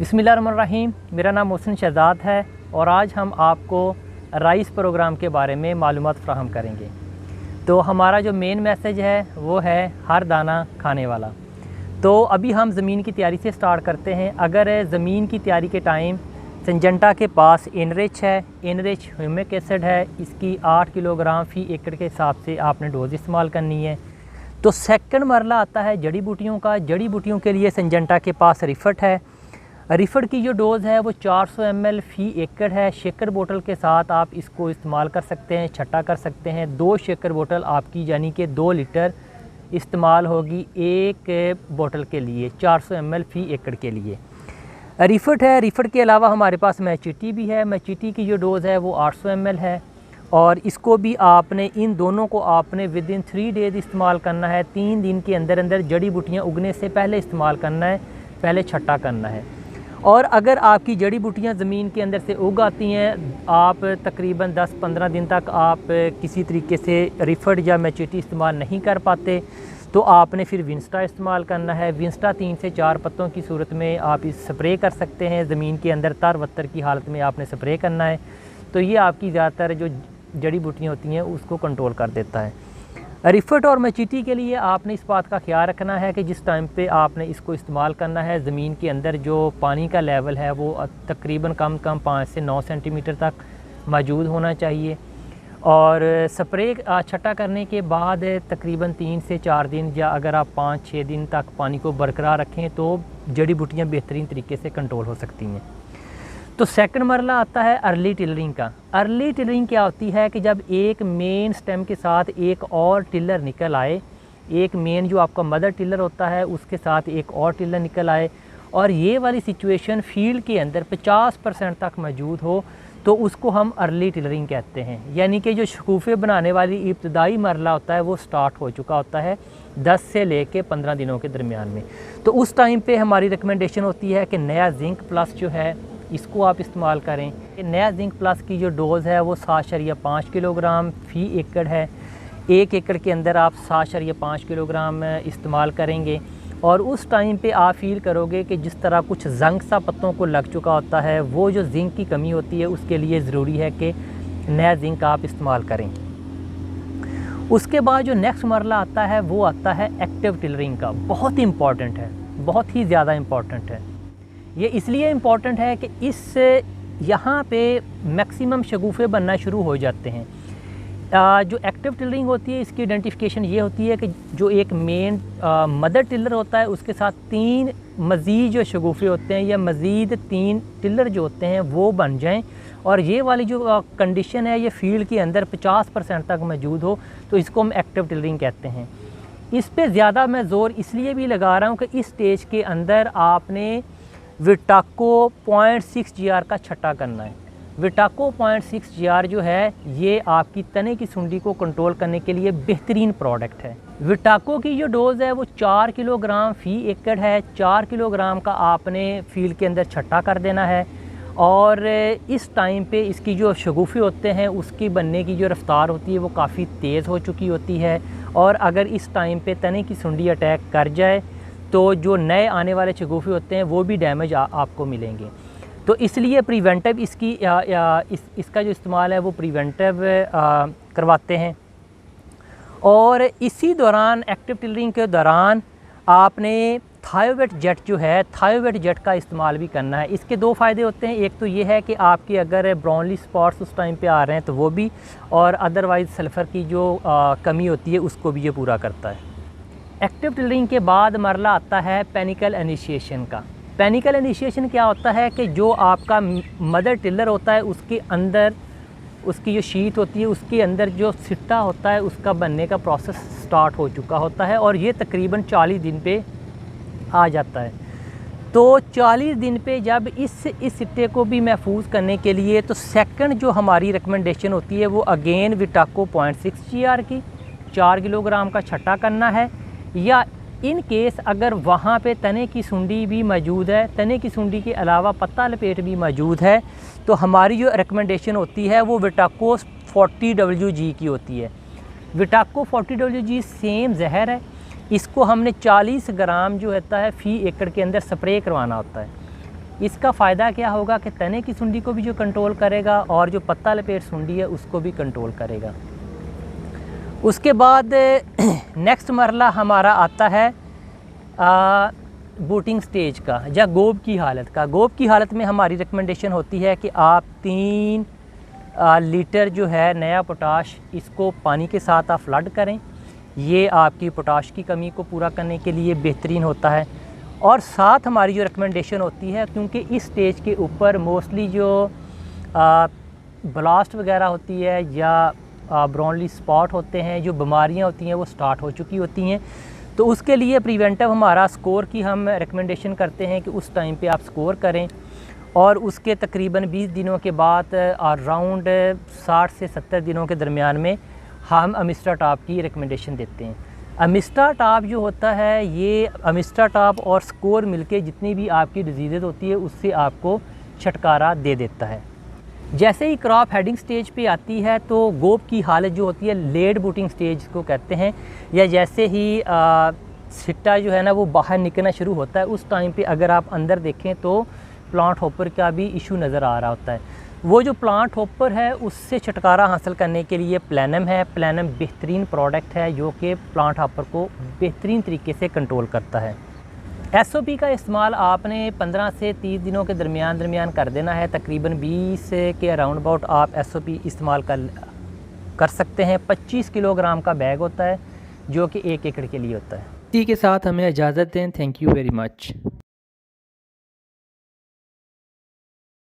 बिस्मिल्लाहिर्रहमानिर्रहीम। मेरा नाम मोहसिन शहजाद है और आज हम आपको राइस प्रोग्राम के बारे में मालूमात फ़राहम करेंगे। तो हमारा जो मेन मैसेज है वो है हर दाना खाने वाला। तो अभी हम ज़मीन की तैयारी से स्टार्ट करते हैं। अगर ज़मीन की तैयारी के टाइम सिंजेंटा के पास इनरिच है, इनरिच ह्यूमिक एसिड है, इसकी 8 किलोग्राम फ़ी एकड़ के हिसाब से आपने डोज़ इस्तेमाल करनी है। तो सेकंड मरला आता है जड़ी बूटियों का। जड़ी बूटियों के लिए सिंजेंटा के पास रिफट है। रिफट की जो डोज़ है वो 400 ml फ़ी एकड़ है। शेकर बोतल के साथ आप इसको इस्तेमाल कर सकते हैं, छट्टा कर सकते हैं। 2 शेकर बोतल आपकी यानी कि 2 लीटर इस्तेमाल होगी एक बोतल के लिए, 400 ml फ़ी एकड़ के लिए। रिफट है। रिफट के अलावा हमारे पास मैचिटी भी है। मैचिटी की जो डोज़ है वो 800 ml है और इसको भी आपने, इन दोनों को आपने विद इन 3 डेज़ इस्तेमाल करना है। 3 दिन के अंदर अंदर जड़ी बूटियाँ उगने से पहले इस्तेमाल करना है, पहले छट्टा करना है। और अगर आपकी जड़ी बूटियाँ ज़मीन के अंदर से उग आती हैं, आप तकरीबन 10-15 दिन तक आप किसी तरीके से रिफट या मैचिटी इस्तेमाल नहीं कर पाते तो आपने फिर विंस्टा इस्तेमाल करना है। विंस्टा 3 से 4 पत्तों की सूरत में आप इस स्प्रे कर सकते हैं। ज़मीन के अंदर तर-वत्तर की हालत में आपने स्प्रे करना है। तो ये आपकी ज़्यादातर जो जड़ी बूटियाँ होती हैं उसको कंट्रोल कर देता है। रिफट और मैचिटी के लिए आपने इस बात का ख्याल रखना है कि जिस टाइम पे आपने इसको इस्तेमाल करना है, ज़मीन के अंदर जो पानी का लेवल है वो तकरीबन कम 5 से 9 सेंटीमीटर तक मौजूद होना चाहिए। और स्प्रे छट्टा करने के बाद तकरीबन 3 से 4 दिन या अगर आप 5-6 दिन तक पानी को बरकरार रखें तो जड़ी बूटियाँ बेहतरीन तरीके से कंट्रोल हो सकती हैं। तो सेकंड मरला आता है अर्ली टिलरिंग का। अर्ली टिलरिंग क्या होती है कि जब एक मेन स्टेम के साथ एक और टिलर निकल आए, एक मेन जो आपका मदर टिलर होता है उसके साथ एक और टिलर निकल आए और ये वाली सिचुएशन फील्ड के अंदर 50% तक मौजूद हो तो उसको हम अर्ली टिलरिंग कहते हैं। यानी कि जो शगुफ़े बनाने वाली इब्तदाई मरला होता है वो स्टार्ट हो चुका होता है 10 से लेके 15 दिनों के दरमियान में। तो उस टाइम पे हमारी रिकमेंडेशन होती है कि नया जिंक प्लस जो है इसको आप इस्तेमाल करें। नया जिंक प्लस की जो डोज़ है वो 7.5 किलोग्राम फ़ी एकड़ है। 1 एकड़ के अंदर आप 7.5 किलोग्राम इस्तेमाल करेंगे और उस टाइम पे आप फील करोगे कि जिस तरह कुछ जंग सा पत्तों को लग चुका होता है, वो जो जिंक की कमी होती है उसके लिए ज़रूरी है कि नया जिंक आप इस्तेमाल करें। उसके बाद जो नेक्स्ट मरला आता है वो आता है एक्टिव टिलरिंग का। बहुत ही इम्पॉर्टेंट है, बहुत ही ज़्यादा इम्पॉर्टेंट है। ये इसलिए इम्पॉर्टेंट है कि इस यहाँ पे मैक्सिमम शगुफ़े बनना शुरू हो जाते हैं। जो एक्टिव टिलरिंग होती है इसकी आइडेंटिफिकेशन ये होती है कि जो एक मेन मदर टिलर होता है उसके साथ 3 मज़ीद जो शगुफ़े होते हैं या मज़ीद 3 टिलर जो होते हैं वो बन जाएं और ये वाली जो कंडीशन है ये फील्ड के अंदर 50% तक मौजूद हो तो इसको हम एक्टिव टिलरिंग कहते हैं। इस पे ज़्यादा मैं ज़ोर इसलिए भी लगा रहा हूँ कि इस स्टेज के अंदर आपने विटाको 0.6 GR का छट्टा करना है। विटाको 0.6 GR जो है ये आपकी तने की सुंडी को कंट्रोल करने के लिए बेहतरीन प्रोडक्ट है। विटाको की जो डोज़ है वो 4 किलोग्राम फ़ी एकड़ है। 4 किलोग्राम का आपने फील्ड के अंदर छट्टा कर देना है और इस टाइम पे इसकी जो शगुफ़े होते हैं उसकी बनने की जो रफ़्तार होती है वो काफ़ी तेज़ हो चुकी होती है और अगर इस टाइम पे तने की सुंडी अटैक कर जाए तो जो नए आने वाले शगुफ़े होते हैं वो भी डैमेज आपको मिलेंगे। तो इसलिए प्रिवेंटिव इसकी इसका जो इस्तेमाल है वो प्रिवेंटिव करवाते हैं। और इसी दौरान एक्टिव टिलरिंग के दौरान आपने थायोवेट जेट जो है, थायोवेट जेट का इस्तेमाल भी करना है। इसके 2 फ़ायदे होते हैं। एक तो ये है कि आपके अगर ब्राउनली स्पॉट्स उस टाइम पे आ रहे हैं तो वो भी, और अदरवाइज़ सल्फ़र की जो कमी होती है उसको भी ये पूरा करता है। एक्टिव टिलरिंग के बाद मरला आता है पैनिकल इनिशिएशन का। पैनिकल इनिशिएशन क्या होता है कि जो आपका मदर टिलर होता है उसके अंदर उसकी जो शीट होती है उसके अंदर जो सिट्टा होता है उसका बनने का प्रोसेस स्टार्ट हो चुका होता है और ये तकरीबन 40 दिन पे आ जाता है। तो 40 दिन पे जब इस सिट्टे को भी महफूज करने के लिए तो सेकंड जो हमारी रिकमेंडेशन होती है वो अगेन विटाको 0.6 GR की 4 किलोग्राम का छट्टा करना है। या इन केस अगर वहाँ पे तने की सुंडी भी मौजूद है, तने की सुंडी के अलावा पत्ता लपेट भी मौजूद है, तो हमारी जो रिकमेंडेशन होती है वो विटाको 40 WG की होती है। विटाको 40 WG सेम जहर है, इसको हमने 40 ग्राम जो होता है फ़ी एकड़ के अंदर स्प्रे करवाना होता है। इसका फ़ायदा क्या होगा कि तने की सुंडी को भी जो कंट्रोल करेगा और जो पत्ता लपेट सुंडी है उसको भी कंट्रोल करेगा। उसके बाद नेक्स्ट मरला हमारा आता है बूटिंग स्टेज का या गोब की हालत का। गोब की हालत में हमारी रिकमेंडेशन होती है कि आप 3 लीटर जो है नया पोटाश इसको पानी के साथ आप फ्लड करें। ये आपकी पोटाश की कमी को पूरा करने के लिए बेहतरीन होता है। और साथ हमारी जो रिकमेंडेशन होती है, क्योंकि इस स्टेज के ऊपर मोस्टली जो ब्लास्ट वगैरह होती है या ब्राउनली स्पॉट होते हैं, जो बीमारियां होती हैं वो स्टार्ट हो चुकी होती हैं, तो उसके लिए प्रिवेंटिव हमारा स्कोर की हम रिकमेंडेशन करते हैं कि उस टाइम पे आप स्कोर करें। और उसके तकरीबन 20 दिनों के बाद अराउंड 60 से 70 दिनों के दरमियान में हम अमिस्टा टॉप की रिकमेंडेशन देते हैं। अमिस्टा टॉप जो होता है, ये अमिस्टा टॉप और स्कोर मिलके जितनी भी आपकी डिजीज़ होती है उससे आपको छुटकारा दे देता है। जैसे ही क्रॉप हेडिंग स्टेज पे आती है तो गोब की हालत जो होती है लेट बूटिंग स्टेज को कहते हैं, या जैसे ही सिट्टा जो है ना वो बाहर निकलना शुरू होता है, उस टाइम पे अगर आप अंदर देखें तो प्लांट हॉपर का भी इशू नज़र आ रहा होता है। वो जो प्लांट हॉपर है उससे छुटकारा हासिल करने के लिए प्लानम है। प्लानम बेहतरीन प्रोडक्ट है जो कि प्लांट हॉपर को बेहतरीन तरीके से कंट्रोल करता है। एसओपी का इस्तेमाल आपने 15 से 30 दिनों के दरमियान कर देना है। तकरीबन 20 के अराउंड अबाउट आप एसओपी इस्तेमाल कर सकते हैं। 25 किलोग्राम का बैग होता है जो कि 1 एकड़ के लिए होता है। इसी के साथ हमें इजाज़त दें। Thank you very much.